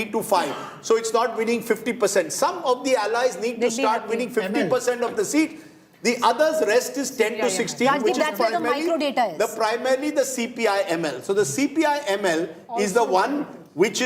to 5. So it's not winning 50%. Some of the allies need to start winning 50% of the seat. The others rest is 10 to 16, Rajdeep, which is that's where the micro data is. primarily the CPI-ML. So the CPI-ML is the one which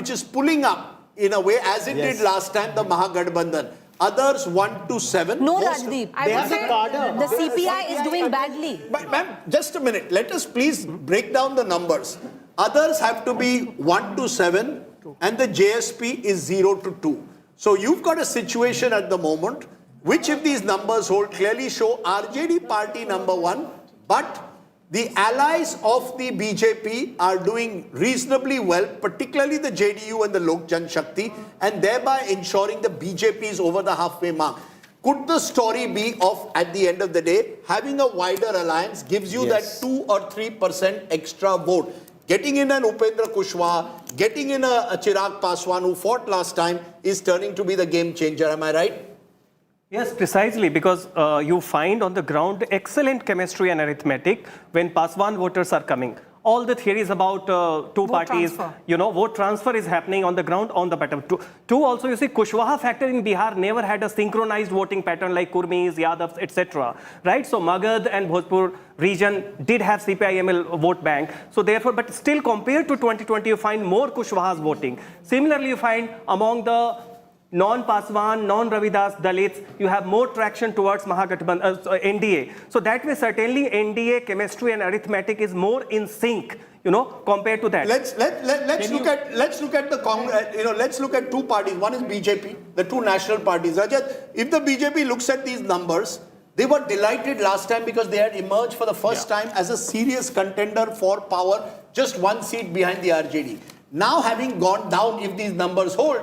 is pulling up in a way as it did last time, the Mahagathbandhan. Others 1 to 7. No, Rajdeep. The CPI is doing badly. But ma'am, just a minute. Let us please break down the numbers. Others have to be 1 to 7 and the JSP is 0 to 2. So you've got a situation at the moment which, if these numbers hold, clearly show RJD party number 1, but the allies of the BJP are doing reasonably well, particularly the JDU and the Lok Jan Shakti, and thereby ensuring the BJP is over the halfway mark. Could the story be of, at the end of the day, having a wider alliance gives you that 2 or 3% extra vote? Getting in an Upendra Kushwaha, getting in a Chirag Paswan who fought last time is turning to be the game changer. Am I right? Yes, precisely, because you find on the ground excellent chemistry and arithmetic when Paswan voters are coming. All the theories about two parties, vote transfer is happening on the ground, on the bottom. Two, also, you see, Kushwaha factor in Bihar never had a synchronized voting pattern like Kurmis, Yadavs, etc. Right? So Magadh and Bhojpur region did have CPI-ML vote bank. So therefore, but still compared to 2020, you find more Kushwahas voting. Similarly, you find among the non-Paswan, non-Ravidas, Dalits, you have more traction towards Mahagathbandhan, NDA. So that way, certainly NDA chemistry and arithmetic is more in sync, compared to that. Let's look at two parties. One is BJP, the two national parties. Rajat, if the BJP looks at these numbers, they were delighted last time because they had emerged for the first time as a serious contender for power, just one seat behind the RJD. Now, having gone down, if these numbers hold,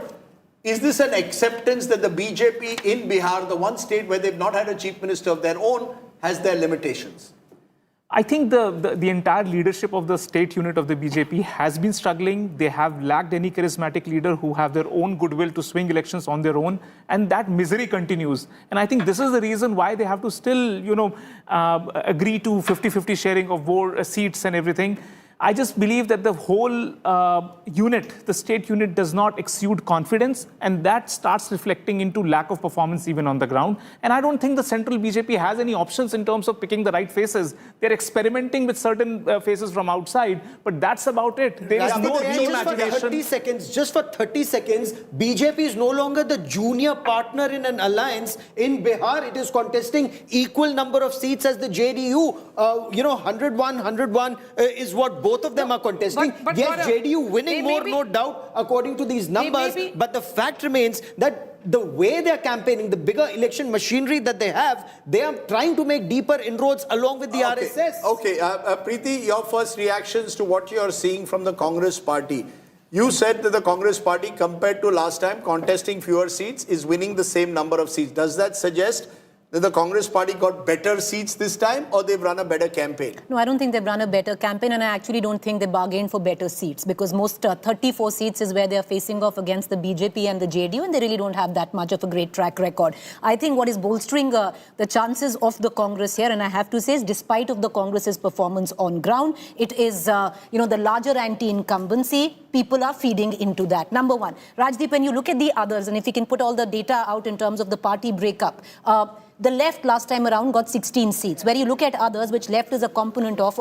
is this an acceptance that the BJP in Bihar, the one state where they've not had a chief minister of their own, has their limitations? I think the entire leadership of the state unit of the BJP has been struggling. They have lacked any charismatic leader who have their own goodwill to swing elections on their own, and that misery continues. And I think this is the reason why they have to still, agree to 50-50 sharing of seats and everything. I just believe that the whole unit, the state unit, does not exude confidence, and that starts reflecting into lack of performance even on the ground. And I don't think the central BJP has any options in terms of picking the right faces. They're experimenting with certain faces from outside, but that's about it. There is no reimagination. Just for 30 seconds, BJP is no longer the junior partner in an alliance. In Bihar, it is contesting equal number of seats as the JDU. 101 is what both of them are contesting. But yes, JDU winning more, no doubt, according to these numbers. But the fact remains that the way they're campaigning, the bigger election machinery that they have, they are trying to make deeper inroads along with the RSS. Okay, Preeti, your first reactions to what you're seeing from the Congress party. You said that the Congress party, compared to last time, contesting fewer seats, is winning the same number of seats. Does that suggest that the Congress party got better seats this time, or they've run a better campaign? No, I don't think they've run a better campaign, and I actually don't think they bargained for better seats, because most 34 seats is where they're facing off against the BJP and the JDU, and they really don't have that much of a great track record. I think what is bolstering the chances of the Congress here, and I have to say, is despite of the Congress's performance on ground, it is, the larger anti-incumbency. People are feeding into that. Number one. Rajdeep, when you look at the others, and if you can put all the data out in terms of the party breakup, the left last time around got 16 seats. Where you look at others, which left is a component of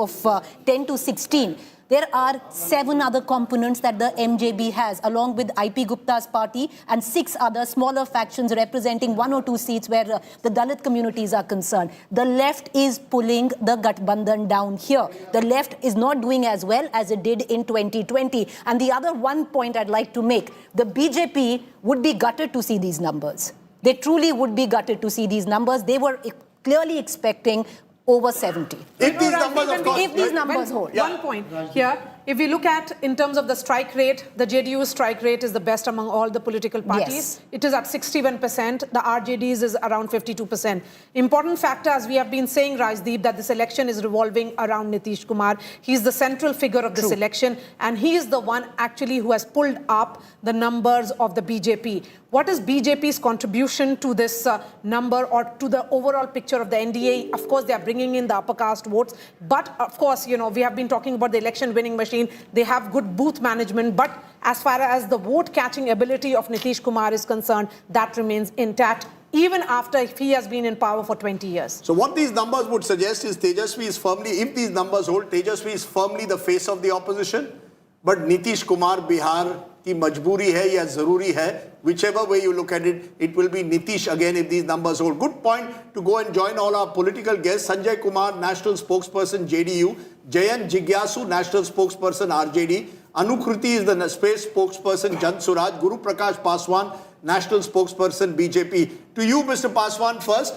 10 to 16, there are 7 other components that the MJB has, along with IP Gupta's party and 6 other smaller factions representing 1 or 2 seats where the Dalit communities are concerned. The left is pulling the Gathbandhan down here. The left is not doing as well as it did in 2020. And the other one point I'd like to make, the BJP would be gutted to see these numbers. They truly would be gutted to see these numbers. They were clearly expecting over 70. If these numbers, of course, if these numbers hold. One point here. If we look at, in terms of the strike rate, the JDU's strike rate is the best among all the political parties. Yes. It is at 61%. The RJD's is around 52%. Important factor, as we have been saying, Rajdeep, that this election is revolving around Nitish Kumar. He's the central figure of this election, and he is the one actually who has pulled up the numbers of the BJP. What is BJP's contribution to this number or to the overall picture of the NDA? Of course, they are bringing in the upper caste votes. But, of course, we have been talking about the election winning machine. machine. They have good booth management. But as far as the vote-catching ability of Nitish Kumar is concerned, that remains intact, even after if he has been in power for 20 years. So what these numbers would suggest is Tejasvi is firmly, if these numbers hold, Tejasvi is firmly the face of the opposition. But Nitish Kumar Bihar की मजबूरी है या जरूरी है, whichever way you look at it, it will be Nitish again if these numbers hold. Good point to go and join all our political guests. Sanjay Kumar, National Spokesperson JDU, Jayant Jigyasu, National Spokesperson RJD, Anukruti is the space spokesperson Jan Suraj, Guru Prakash Paswan, National Spokesperson BJP. To you, Mr. Paswan, first,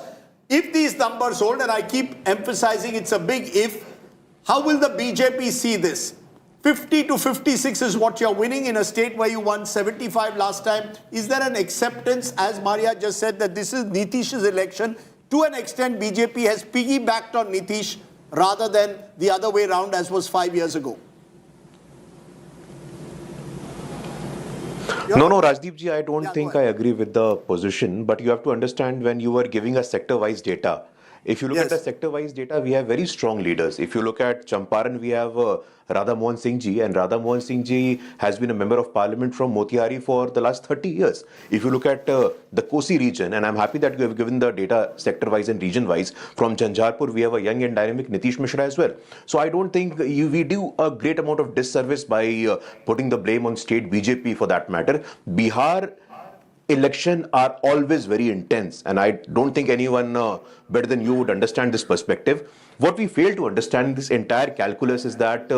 if these numbers hold, and I keep emphasizing it's a big if, how will the BJP see this? 50 to 56 is what you're winning in a state where you won 75 last time. Is there an acceptance, as Maria just said, that this is Nitish's election? To an extent, BJP has piggybacked on Nitish rather than the other way around as was 5 years ago. No, Rajdeep ji, I don't think I agree with the position, but you have to understand when you are giving us sector-wise data. If you look at the sector-wise data, we have very strong leaders. If you look at Champaran, we have Radha Mohan Singh ji, and Radha Mohan Singh ji has been a member of parliament from Motiari for the last 30 years. If you look at the Kosi region, and I'm happy that you have given the data sector-wise and region-wise, from Jhanjharpur, we have a young and dynamic Nitish Mishra as well. So I don't think we do a great amount of disservice by putting the blame on state BJP for that matter. Bihar election are always very intense, and I don't think anyone better than you would understand this perspective. What we fail to understand in this entire calculus is that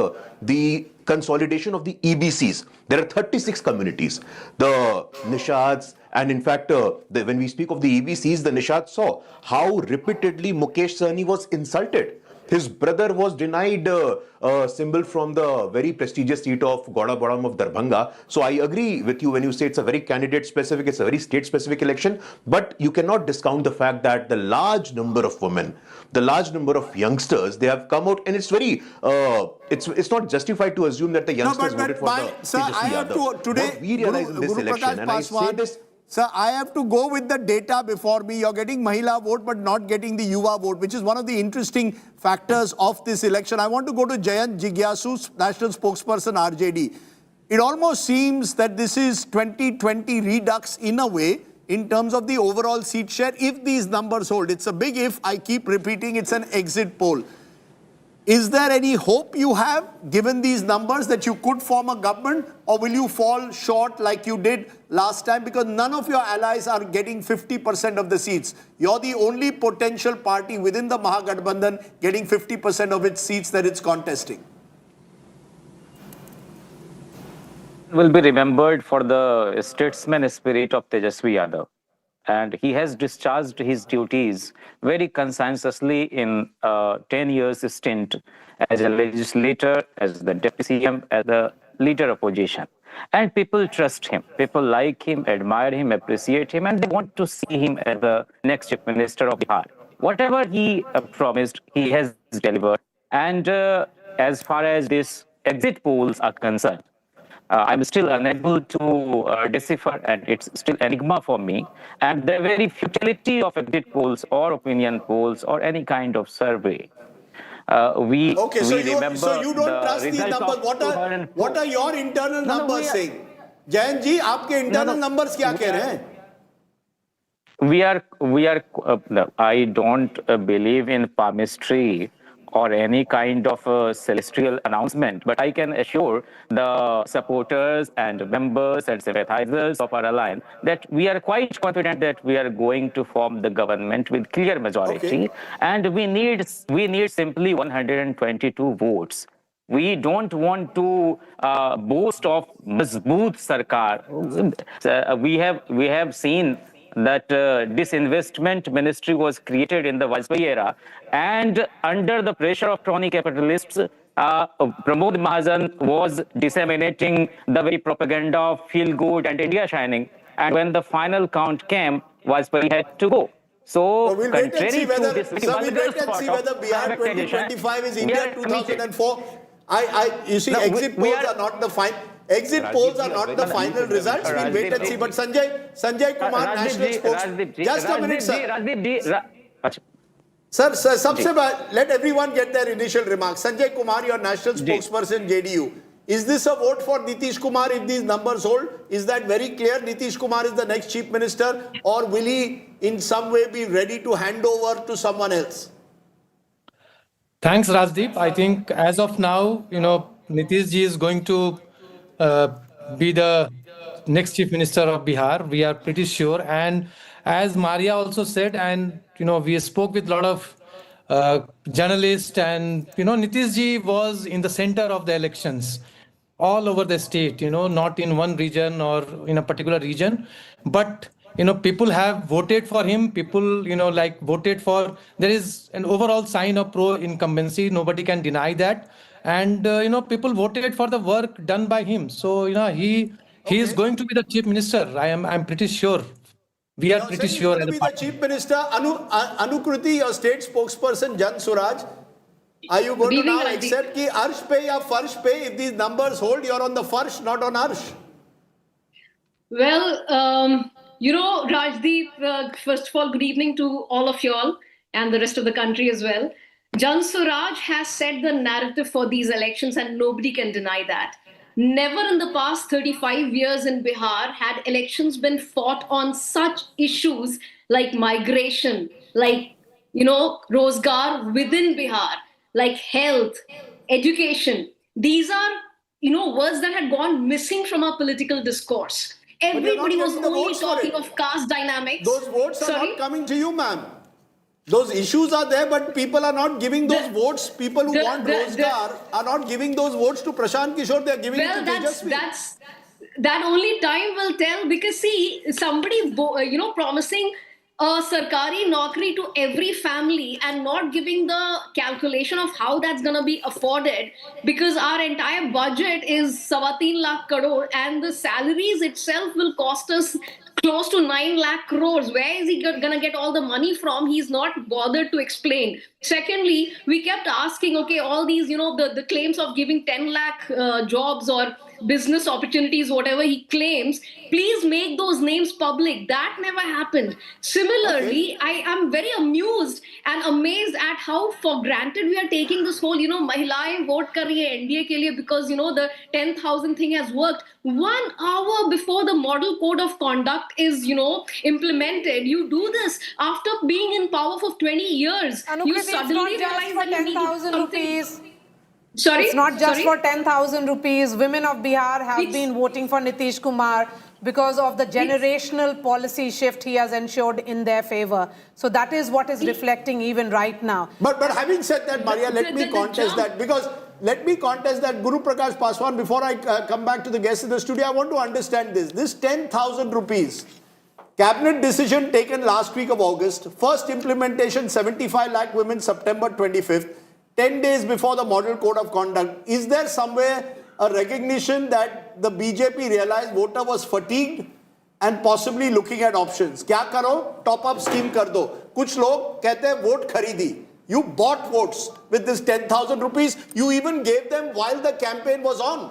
the consolidation of the EBCs, there are 36 communities. The Nishads, and in fact, when we speak of the EBCs, the Nishads saw how repeatedly Mukesh Sahni was insulted. His brother was denied a symbol from the very prestigious seat of Gauda Badam of Darbhanga. So I agree with you when you say it's a very candidate-specific, it's a very state-specific election. But you cannot discount the fact that the large number of women, the large number of youngsters, they have come out, and it's very, it's not justified to assume that the youngsters voted for the sir, I have to today. What we realize in this election, and I say this. Sir, I have to go with the data before me. You're getting Mahila vote but not getting the Yuva vote, which is one of the interesting factors of this election. I want to go to Jayant Jigyasu, National Spokesperson RJD. It almost seems that this is 2020 redux in a way in terms of the overall seat share if these numbers hold. It's a big if. I keep repeating it's an exit poll. Is there any hope you have, given these numbers, that you could form a government, or will you fall short like you did last time? Because none of your allies are getting 50% of the seats. You're the only potential party within the Mahagathbandhan getting 50% of its seats that it's contesting. Will be remembered for the statesman spirit of Tejasvi Yadav. And he has discharged his duties very conscientiously in 10 years stint as a legislator, as the deputy CM, as the leader opposition. And people trust him. People like him, admire him, appreciate him, and they want to see him as the next chief minister of Bihar. Whatever he promised, he has delivered. And as far as these exit polls are concerned, I'm still unable to decipher, and it's still enigma for me. And the very futility of exit polls or opinion polls or any kind of survey. So you don't trust these numbers. What are your internal numbers saying? Jayan ji, aapke internal numbers kya keh rahe hain? I don't believe in palmistry or any kind of celestial announcement, but I can assure the supporters and members and sympathizers of our alliance that we are quite confident that we are going to form the government with clear majority, and we need simply 122 votes. We don't want to boast of Mazboot Sarkar. We have seen that disinvestment ministry was created in the Vajpayee era, and under the pressure of crony capitalists, Pramod Mahajan was disseminating the very propaganda of feel good and India shining. And when the final count came, Vajpayee had to go. So we'll wait and see whether Bihar 2025 is India 2004. You see, exit polls are not the final. Exit polls are not the final results. We'll wait and see. But Sanjay Kumar, National Spokesman. Just a minute, sir. Sir, let everyone get their initial remarks. Sanjay Kumar, your National Spokesperson, JDU. Is this a vote for Nitish Kumar if these numbers hold? Is that very clear? Nitish Kumar is the next chief minister, or will he in some way be ready to hand over to someone else? Thanks, Rajdeep. I think as of now, Nitish ji is going to be the next chief minister of Bihar. We are pretty sure. And as Maria also said, and we spoke with a lot of journalists, and Nitish ji was in the center of the elections all over the state. Not in one region or in a particular region, but people have voted for him. People, voted for. There is an overall sign of pro-incumbency. Nobody can deny that. And people voted for the work done by him. So he is going to be the chief minister. I'm pretty sure. We are pretty sure. He's going to be the chief minister. Anukruti, your state spokesperson, Jan Suraj. Are you going to now accept ki arsh pe ya farsh pe? If these numbers hold, you're on the farsh, not on arsh. Well, Rajdeep, first of all, good evening to all of y'all and the rest of the country as well. Jan Suraj has set the narrative for these elections and nobody can deny that. Never in the past 35 years in Bihar had elections been fought on such issues like migration, like, Rozgar within Bihar, like health, education. These are, words that had gone missing from our political discourse. Everybody was only talking of caste dynamics. Those votes are not coming to you, ma'am. Those issues are there, but people are not giving those votes. People who want Rozgar are not giving those votes to Prashant Kishor. They are giving it to Tejasvi. That only time will tell, because see, somebody, promising a sarkari naukri to every family and not giving the calculation of how that's going to be afforded, because our entire budget is 3.25 lakh crore and the salaries itself will cost us close to 9 lakh crores. Where is he going to get all the money from? He's not bothered to explain. Secondly, we kept asking, okay, all these, the claims of giving 10 lakh jobs or business opportunities, whatever he claims, please make those names public. That never happened. Similarly, I am very amused and amazed at how for granted we are taking this whole, Mahilaएं vote kar rahi hai NDA ke liye because, the 10,000 thing has worked. 1 hour before the model code of conduct is, implemented, you do this after being in power for 20 years. You suddenly realize that you need 10,000 rupees. Sorry? It's not just for 10,000 rupees. Women of Bihar have been voting for Nitish Kumar because of the generational policy shift he has ensured in their favor. So that is what is reflecting even right now. But having said that, Maria, let me contest that, because let me contest that. Guru Prakash Paswan, before I come back to the guests in the studio, I want to understand this. This 10,000 rupees, cabinet decision taken last week of August, first implementation 75 lakh women September 25th. 10 days before the model code of conduct. Is there somewhere a recognition that the BJP realized voter was fatigued and possibly looking at options? Kya karo? Top up scheme kar do. Kuch log kehte hain vote kharidi. You bought votes with this 10,000 rupees. You even gave them while the campaign was on.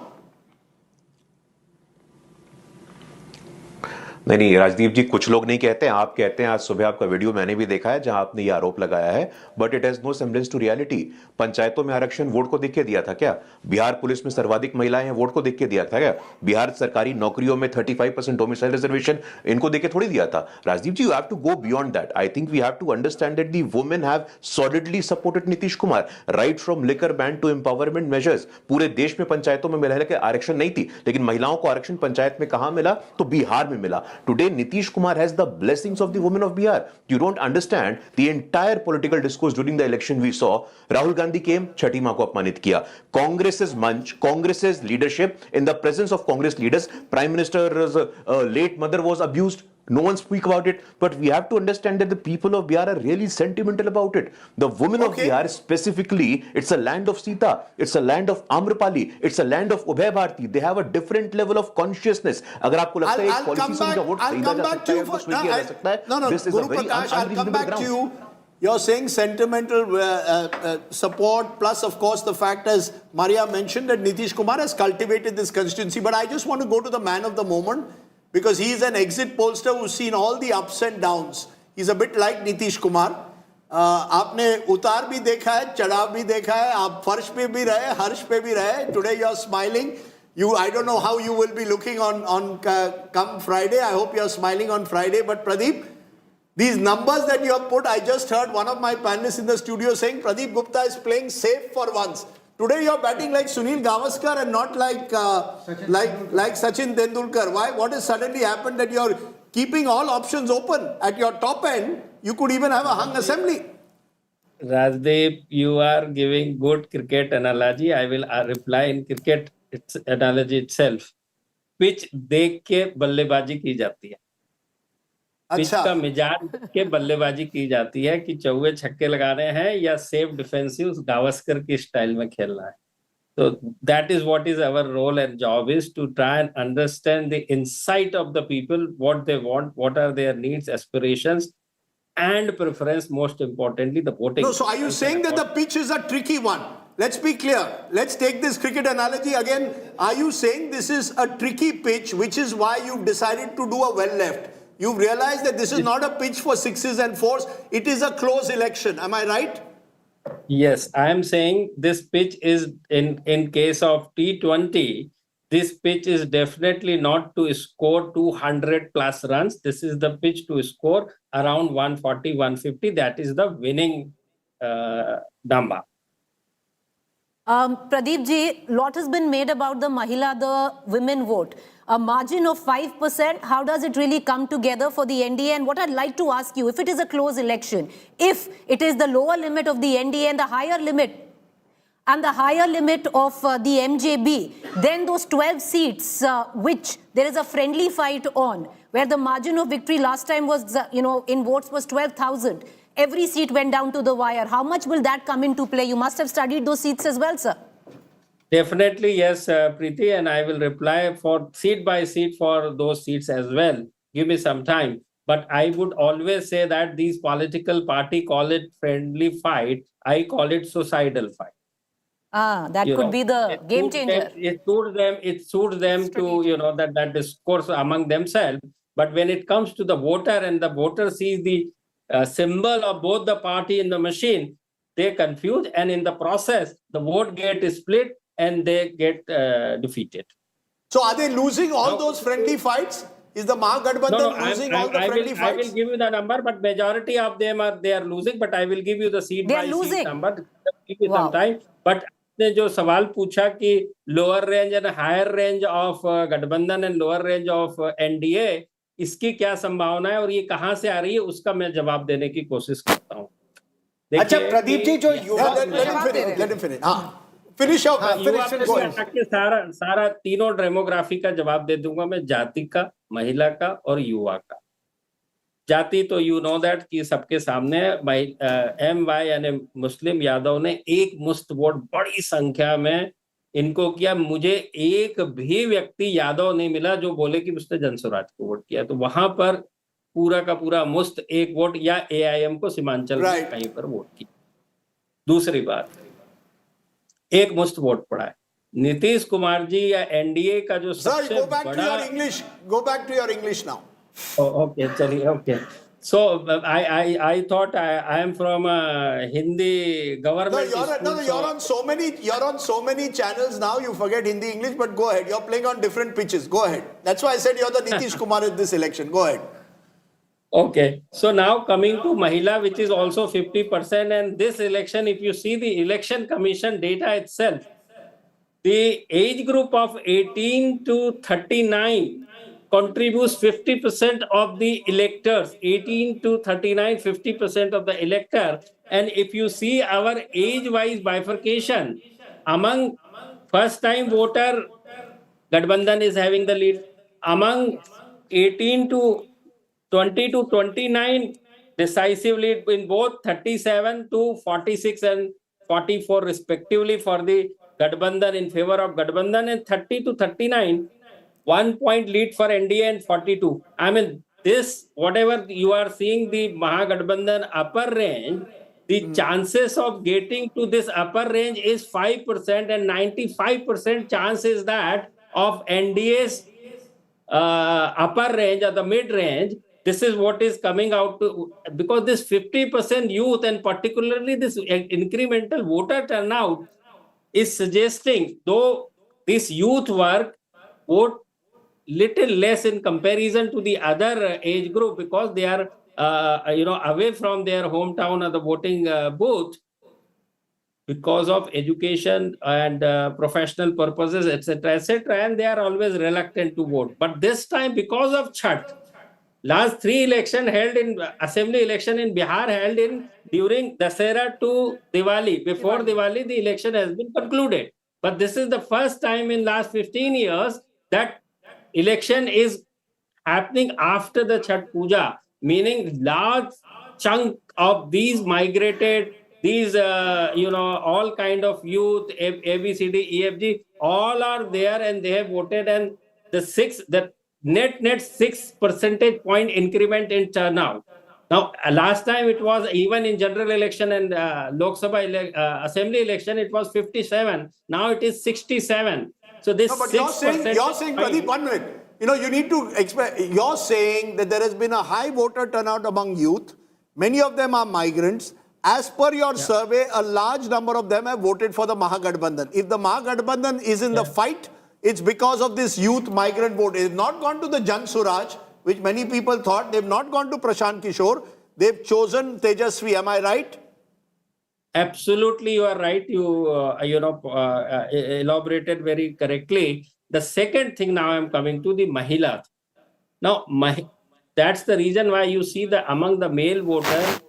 नहीं राजदीप जी, कुछ लोग नहीं कहते हैं, आप कहते हैं। आज सुबह आपका वीडियो मैंने भी देखा है जहां आपने ये आरोप लगाया है, but it has no semblance to reality. पंचायतों में आरक्षण वोट को देख के दिया था क्या? बिहार पुलिस में सर्वाधिक महिलाएं हैं, वोट को देख के दिया था क्या? बिहार सरकारी नौकरियों में 35% डोमिसाइल रिजर्वेशन, इनको देख के थोड़ी दिया था। Rajdeep ji, you have to go beyond that. I think we have to understand that the women have solidly supported Nitish Kumar, right from liquor ban to empowerment measures. पूरे देश में पंचायतों में महिला के आरक्षण नहीं थी, लेकिन महिलाओं को आरक्षण पंचायत में कहां मिला? तो बिहार में मिला। Today Nitish Kumar has the blessings of the women of Bihar. You don't understand the entire political discourse during the election we saw. Rahul Gandhi came, छठी मां को अपमानित किया. Congress's munch, Congress's leadership, in the presence of Congress leaders, Prime Minister's late mother was abused. No one speak about it, but we have to understand that the people of Bihar are really sentimental about it. The women of Bihar specifically, it's a land of Sita, it's a land of Amrapali, it's a land of Ubhay Bharti. They have a different level of consciousness. अगर आपको लगता है एक policy से उनका vote खरीदा जा सकता है, उसको स्वीकार किया जा सकता है, this is a very unreasonable ground. You're saying sentimental support, plus of course the fact, as Maria mentioned, that Nitish Kumar has cultivated this constituency. But I just want to go to the man of the moment, because he is an exit pollster who's seen all the ups and downs. He's a bit like Nitish Kumar. आपने उतार भी देखा है, चढ़ाव भी देखा है, आप फर्श पे भी रहे, हर्ष पे भी रहे. Today you are smiling. I don't know how you will be looking on come Friday. I hope you are smiling on Friday. But Pradeep, these numbers that you have put, I just heard one of my panelists in the studio saying Pradeep Gupta is playing safe for once. Today you are batting like Sunil Gavaskar and not like Sachin Tendulkar. Why? What has suddenly happened that you are keeping all options open? At your top end, you could even have a hung assembly. Rajdeep, you are giving good cricket analogy. I will reply in cricket analogy itself. Pitch देख के बल्लेबाजी की जाती है. Pitch का मिजाज के बल्लेबाजी की जाती है कि चौके छक्के लगाने हैं या सेफ डिफेंसिव गावस्कर की स्टाइल में खेलना है. So that is what is our role and job is to try and understand the insight of the people, what they want, what are their needs, aspirations, and preference, most importantly, the voting. No, so are you saying that the pitch is a tricky one? Let's be clear. Let's take this cricket analogy again. Are you saying this is a tricky pitch, which is why you've decided to do a well left? You've realized that this is not a pitch for sixes and fours. It is a close election. Am I right? Yes, I am saying this pitch is in case of T20, this pitch is definitely not to score 200 plus runs. This is the pitch to score around 140, 150. That is the winning number. Pradeep ji, lot has been made about the Mahila, the women vote. A margin of 5%, how does it really come together for the NDA? And what I'd like to ask you, if it is a close election, if it is the lower limit of the NDA and the higher limit of the MJB, then those 12 seats, which there is a friendly fight on, where the margin of victory last time was, in votes was 12,000. Every seat went down to the wire. How much will that come into play? You must have studied those seats as well, sir. Definitely, yes, Preeti, and I will reply for seat by seat for those seats as well. Give me some time. But I would always say that these political party call it friendly fight. I call it suicidal fight. That could be the game changer. It suits them to, that discourse among themselves. But when it comes to the voter and the voter sees the symbol of both the party in the machine, they confuse, and in the process, the vote gets split and they get defeated. So are they losing all those friendly fights? Is the Mahagathbandhan losing all the friendly fights? I will give you the number, but majority of them they are losing. But I will give you the seat by seat number. Give me some time. But आपने जो सवाल पूछा कि lower range and higher range of गठबंधन and lower range of NDA, इसकी क्या संभावना है और ये कहाँ से आ रही है, उसका मैं जवाब देने की कोशिश करता हूँ. अच्छा प्रदीप जी, जो युवा सारा तीनों डेमोग्राफी का जवाब दे दूंगा मैं, जाति का, महिला का और युवा का. जाति तो दैट कि सबके सामने MY यानी मुस्लिम यादव ने एक मुश्त वोट बड़ी संख्या में इनको किया. मुझे एक भी व्यक्ति यादव नहीं मिला जो बोले कि उसने जनसुराज को वोट किया. तो वहां पर पूरा का पूरा मुश्त एक वोट या AIM को सीमांचल में कहीं पर वोट किया. दूसरी बात, एक मुश्त वोट पड़ा है. नीतीश कुमार जी या NDA का जो सबसे Sir, go back to your English now. Okay, chaliye, okay. So I thought I am from a Hindi government. You're on so many channels now. You forget Hindi, English. But go ahead. You're playing on different pitches. Go ahead. That's why I said you're the Nitish Kumar in this election. Go ahead. Okay. So now coming to Mahila, which is also 50%, and this election, if you see the election commission data itself, the age group of 18 to 39 contributes 50% of the electors. 18 to 39, 50% of the elector. And if you see our age-wise bifurcation, among first-time voter, Gathbandhan is having the lead. Among 18 to 20 to 29, decisive lead in both 37 to 46 and 44 respectively for the Gathbandhan, in favor of Gathbandhan, and 30 to 39, 1 point lead for NDA and 42. I mean, this, whatever you are seeing, the Mahagathbandhan upper range, the chances of getting to this upper range is 5%, and 95% chance is that of NDA's upper range or the mid range, this is what is coming out to, because this 50% youth and particularly this incremental voter turnout is suggesting, though this youth work vote little less in comparison to the other age group because they are away from their hometown or the voting booth because of education and professional purposes, etc., and they are always reluctant to vote. But this time, because of Chhat, last 3 election held in assembly election in Bihar held in during Dasera to Diwali. Before Diwali, the election has been concluded. But this is the first time in last 15 years that election is happening after the Chhat Puja, meaning large chunk of these migrated, these all kind of youth, ABCD, EFG, all are there and they have voted, and the net 6 percentage point increment in turnout. Now, last time it was even in general election and Lok Sabha assembly election, it was 57. Now it is 67. So this No, but 6%. you're saying, Pradeep, 1 minute. You need to explain. You're saying that there has been a high voter turnout among youth. Many of them are migrants. As per your survey, a large number of them have voted for the Mahagathbandhan. If the Mahagathbandhan is in the fight, it's because of this youth migrant vote. It has not gone to the Jan Suraj, which many people thought. They've not gone to Prashant Kishor. They've chosen Tejasvi. Am I right? Absolutely, you are right. You elaborated very correctly. The second thing now I'm coming to the Mahila. Now, that's the reason why you see that among the male voters,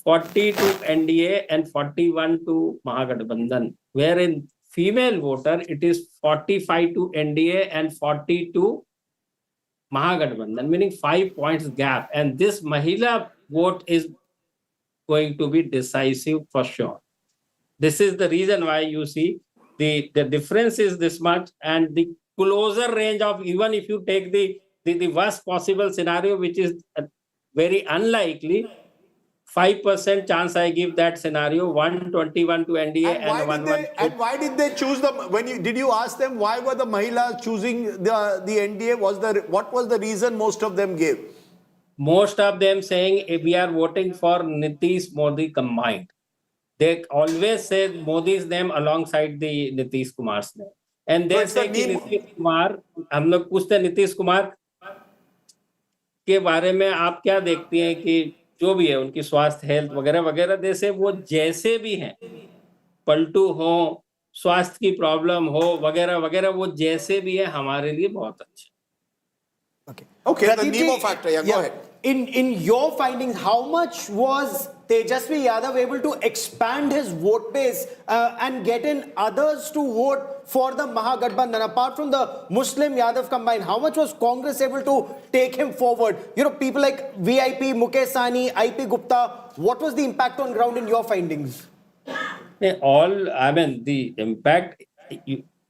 40 to NDA and 41 to Mahagathbandhan. Wherein female voter, it is 45 to NDA and 40 to Mahagathbandhan, meaning 5 points gap. And this Mahila vote is going to be decisive for sure. This is the reason why you see the difference is this much, and the closer range of, even if you take the worst possible scenario, which is very unlikely, 5% chance I give that scenario, 121 to NDA and 112. And why did they choose them? Did you ask them why were the Mahilas choosing the NDA? What was the reason most of them gave? Most of them saying we are voting for Nitish Modi combined. They always say Modi's name alongside the Nitish Kumar's name. And they say कि Nitish Kumar, हम लोग पूछते हैं Nitish Kumar के बारे में आप क्या देखती हैं कि जो भी है उनकी स्वास्थ्य, हेल्थ वगैरह वगैरह, जैसे वो जैसे भी हैं, पलटू हो, स्वास्थ्य की प्रॉब्लम हो वगैरह वगैरह, वो जैसे भी है हमारे लिए बहुत अच्छे. Okay, the Nemo factor, go ahead. In your findings, how much was Tejasvi Yadav able to expand his vote base and get in others to vote for the Mahagathbandhan? Apart from the Muslim Yadav combined, how much was Congress able to take him forward? People like VIP, Mukesh Sahni, IP Gupta, what was the impact on ground in your findings? The impact,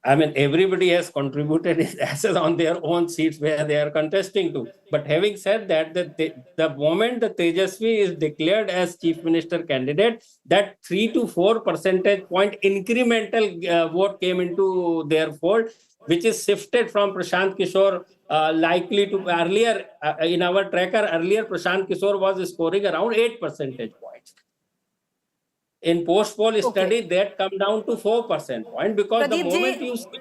everybody has contributed his assets on their own seats where they are contesting to. But having said that, the moment the Tejasvi is declared as chief minister candidate, that 3 to 4 percentage point incremental vote came into their fold, which is shifted from Prashant Kishor likely to earlier, in our tracker, earlier Prashant Kishor was scoring around 8 percentage points. In post-poll study, that come down to 4% point because Pradeep the moment ji, you see...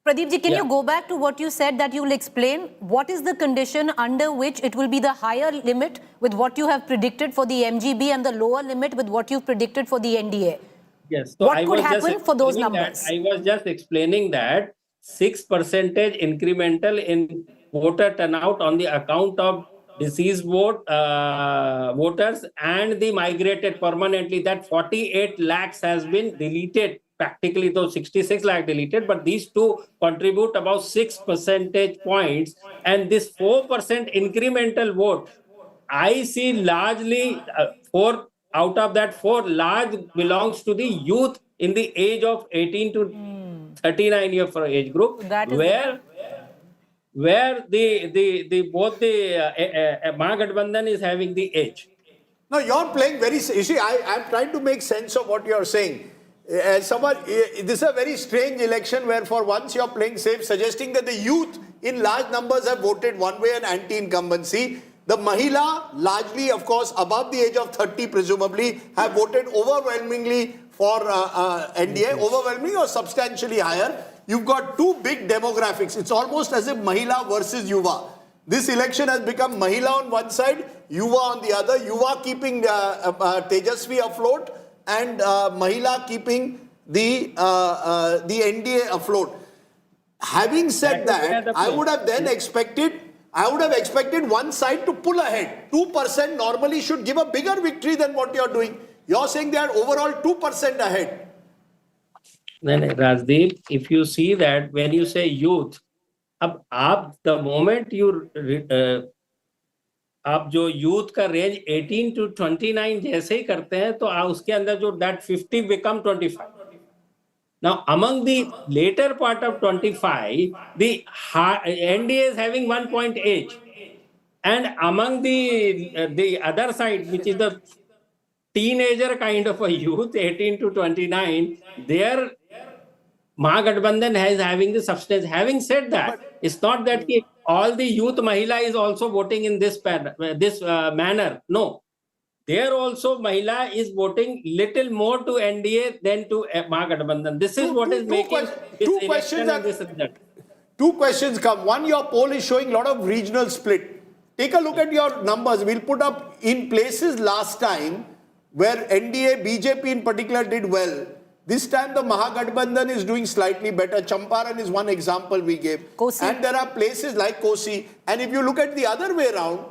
Pradeep ji, can you go back to what you said that you will explain? What is the condition under which it will be the higher limit with what you have predicted for the MGB and the lower limit with what you've predicted for the NDA? Yes. So what could happen for those numbers? I was just explaining that 6% incremental in voter turnout on the account of deceased voters and the migrated permanently, that 48 lakhs has been deleted. Practically, though 66 lakh deleted, but these two contribute about 6 percentage points. And this 4% incremental vote, I see largely 4 out of that 4 large belongs to the youth in the age of 18 to 39 year for age group, where both the Mahagathbandhan is having the edge. No, you're playing very... You see, I'm trying to make sense of what you're saying. This is a very strange election where for once you're playing safe, suggesting that the youth in large numbers have voted one way and anti-incumbency. The Mahila, largely, of course, above the age of 30, presumably, have voted overwhelmingly for NDA, overwhelmingly or substantially higher. You've got two big demographics. It's almost as if Mahila versus Yuva. This election has become Mahila on one side, Yuva on the other. Yuva keeping Tejasvi afloat and Mahila keeping the NDA afloat. Having said that, I would have expected one side to pull ahead. 2% normally should give a bigger victory than what you're doing. You're saying they are overall 2% ahead. Then Rajdeep, if you see that when you say youth, the moment you आप जो youth का range 18 to 29 जैसे ही करते हैं तो उसके अंदर जो that 50 become 25. Now among the later part of 25, the NDA is having 1.8, and among the other side, which is the teenager kind of a youth, 18 to 29, their Mahagathbandhan is having the substance. Having said that, it's not that all the youth Mahila is also voting in this manner. No. There also Mahila is voting little more to NDA than to Mahagathbandhan. This is what is making this election and this result. Two questions come. One, your poll is showing a lot of regional split. Take a look at your numbers. We'll put up in places last time where NDA, BJP in particular did well. This time the Mahagathbandhan is doing slightly better. Champaran is one example we gave. Kosi. And there are places like Kosi. And if you look at the other way around,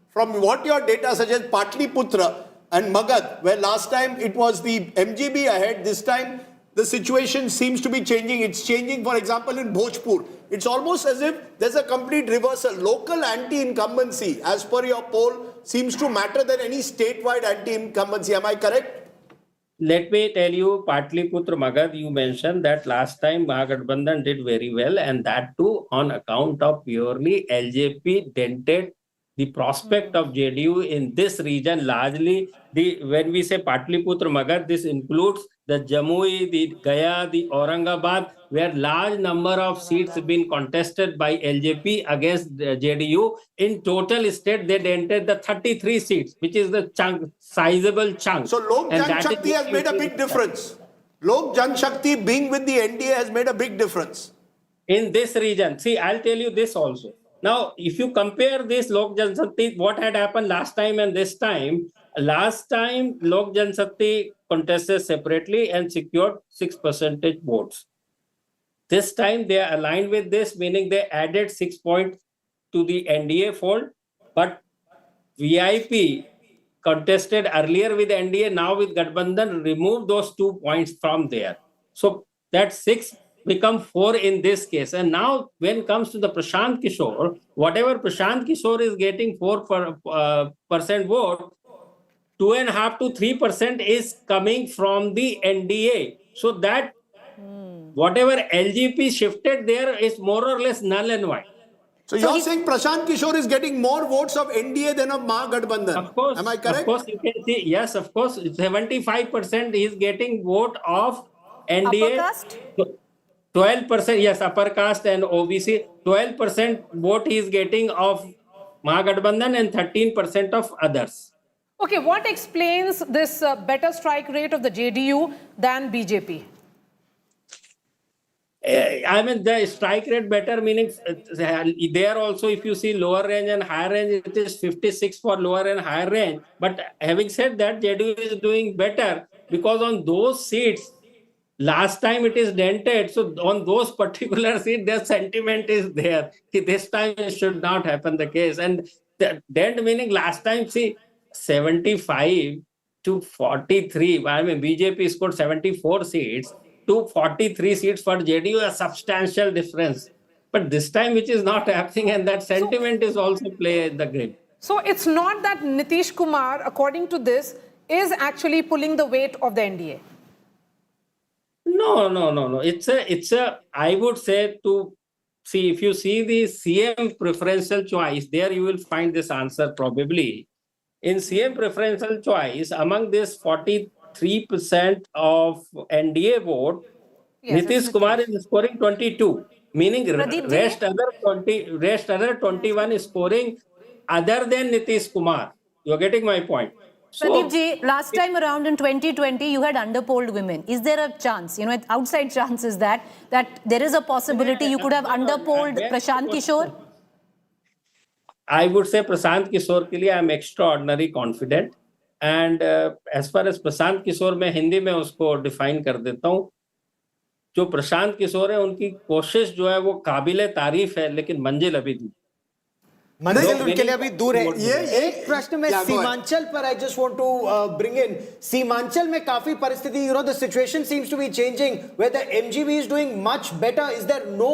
from what your data suggests, Patliputra and Magad, where last time it was the MGB ahead, this time the situation seems to be changing. It's changing, for example, in Bhojpur. It's almost as if there's a complete reversal. Local anti-incumbency, as per your poll, seems to matter than any statewide anti-incumbency. Am I correct? Let me tell you, Patliputra Magad, you mentioned that last time Mahagathbandhan did very well, and that too on account of purely LJP dented the prospect of JDU in this region. Largely, when we say Patliputra Magad, this includes the Jamui, the Gaya, the Aurangabad, where large number of seats have been contested by LJP against JDU. In total state, they dented the 33 seats, which is the chunk, sizable chunk. So Lok Janshakti has made a big difference. Lok Janshakti being with the NDA has made a big difference. In this region, see, I'll tell you this also. Now, if you compare this Lok Janshakti, what had happened last time and this time, last time Lok Janshakti contested separately and secured 6% votes. This time they are aligned with this, meaning they added 6 points to the NDA fold, but VIP contested earlier with NDA, now with Gathbandhan, removed those 2 points from there. So that 6 become 4 in this case. And now when it comes to the Prashant Kishor, whatever Prashant Kishor is getting 4% vote, 2.5 to 3% is coming from the NDA. So that whatever LGP shifted there is more or less null and void. So you're saying Prashant Kishor is getting more votes of NDA than of Mahagathbandhan? Of course. Am I correct? Of course, you can see. Yes, of course. 75% is getting vote of NDA. Upper caste? 12%, yes, upper caste and OBC. 12% vote he is getting of Mahagathbandhan and 13% of others. Okay, what explains this better strike rate of the JDU than BJP? I mean, the strike rate better, meaning there also, if you see lower range and higher range, it is 56 for lower and higher range. But having said that, JDU is doing better because on those seats, last time it is dented. So on those particular seats, their sentiment is there. This time it should not happen the case. And dent meaning last time, see, 75 to 43. I mean, BJP scored 74 seats. To 43 seats for JDU, a substantial difference. But this time, which is not happening, and that sentiment is also play the game. So it's not that Nitish Kumar, according to this, is actually pulling the weight of the NDA. No. It's a. I would say to see, if you see the CM preferential choice, there you will find this answer probably. In CM preferential choice, among this 43% of NDA vote, yes, Nitish Kumar is scoring 22. meaning Pradeep ji? rest other 21 is scoring other than Nitish Kumar. You're getting my point. Pradeep ji, last time around in 2020, you had underpolled women. Is there a chance, outside chance is that there is a possibility you could have underpolled Prashant Kishor? I would say Prashant Kishor के लिए I am extraordinary confident. And as far as Prashant Kishor, मैं हिंदी में उसको define कर देता हूँ. जो प्रशांत किशोर है उनकी कोशिश जो है वो काबिले तारीफ है, लेकिन मंजिल अभी दूर. मंजिल उनके लिए अभी दूर है. एक प्रश्न में सीमांचल पर I just want to bring in, Seemanchal में काफी परिस्थिति, the situation seems to be changing where the MGB is doing much better. Is there no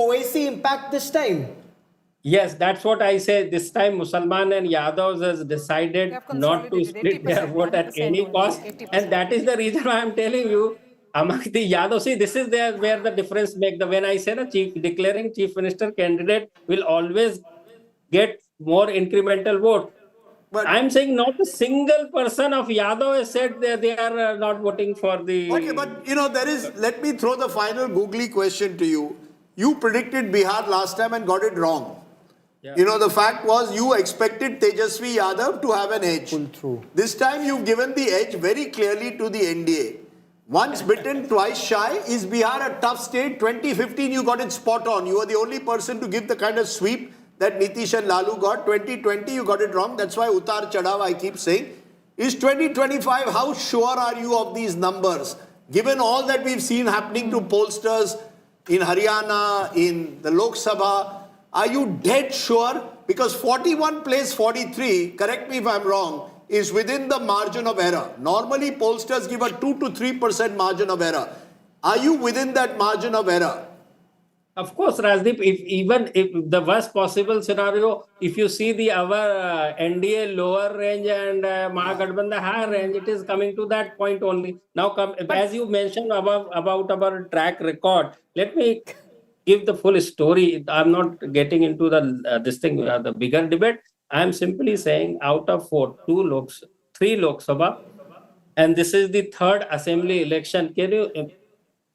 Owaisi impact this time? Yes, that's what I say. This time, Musalman and Yadavs has decided not to split their vote at any cost, and that is the reason why I'm telling you. Among the Yadav, see, this is where the difference make. When I say declaring chief minister candidate will always get more incremental vote. But I'm saying not a single person of Yadav has said that they are not voting for the. Okay, but there is. Let me throw the final googly question to you. You predicted Bihar last time and got it wrong. Yeah. The fact was you expected Tejasvi Yadav to have an edge. Pull through. This time you've given the edge very clearly to the NDA. Once bitten, twice shy. Is Bihar a tough state? 2015 you got it spot on. You were the only person to give the kind of sweep that Nitish and Lalu got. 2020 you got it wrong. That's why Utar Chadav I keep saying. Is 2025, how sure are you of these numbers? Given all that we've seen happening to pollsters in Haryana, in the Lok Sabha, are you dead sure? Because 41 plays 43, correct me if I'm wrong, is within the margin of error. Normally pollsters give a 2 to 3% margin of error. Are you within that margin of error? Of course, Rajdeep, even if the worst possible scenario, if you see our NDA lower range and Mahagathbandhan higher range, it is coming to that point only. Now, as you mentioned about our track record, let me give the full story. I'm not getting into the bigger debate. I'm simply saying out of 3 Lok Sabha, and this is the 3rd assembly election. Can you,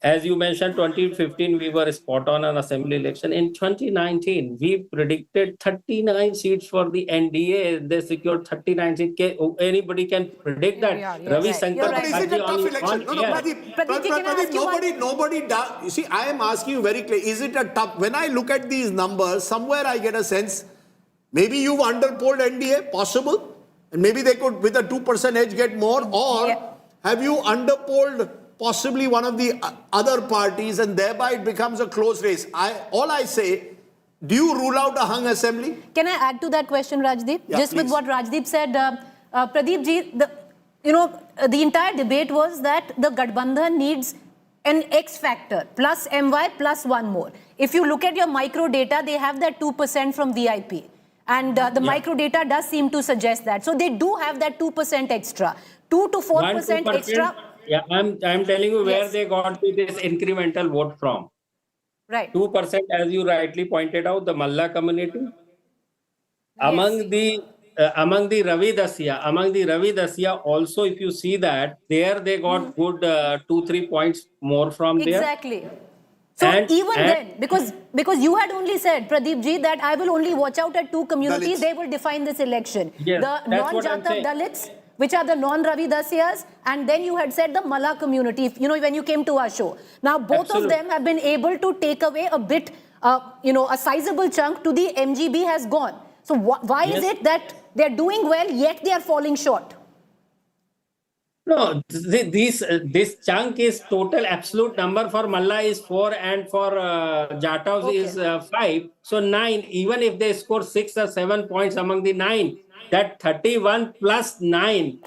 as you mentioned, 2015 we were spot on an assembly election. In 2019, we predicted 39 seats for the NDA. They secured 39 seats. Anybody can predict that. Ravi Shankar. But is it a tough election? Nobody does. You see, I am asking you very clearly. Is it a tough? When I look at these numbers, somewhere I get a sense. Maybe you've underpolled NDA, possible, and maybe they could, with a 2% edge, get more. Or have you underpolled possibly one of the other parties, and thereby it becomes a close race? All I say, do you rule out a hung assembly? Can I add to that question, Rajdeep? Yeah, Just please. with what Rajdeep said, Pradeep ji, the entire debate was that the Gathbandhan needs an X factor plus MY plus one more. If you look at your micro data, they have that 2% from VIP. And the micro data does seem to suggest that. So they do have that 2% extra. 2 to 4% extra. Yeah, I'm telling you where they got this incremental vote from. Right. 2%, as you rightly pointed out, the Malla community. Among the Ravi Dasia, also, if you see that, there they got good 2-3 points more from there. Exactly. So then, because you had only said, Pradeep ji, that I will only watch out at 2 communities, Dalits. They will define this election. Yes, the that's what I'm non-Jatav saying. Dalits, which are the non-Ravi Dasyas, and then you had said the Malla community, when you came to our show. Now, both of them have been able to take away a bit, a sizable chunk to the MGB has gone. So why is it that they're doing well, yet they are falling short? No, this chunk is total absolute number for Malla is 4 and for Jatavs is 5. So 9, even if they score 6 or 7 points among the 9, that 31 plus 9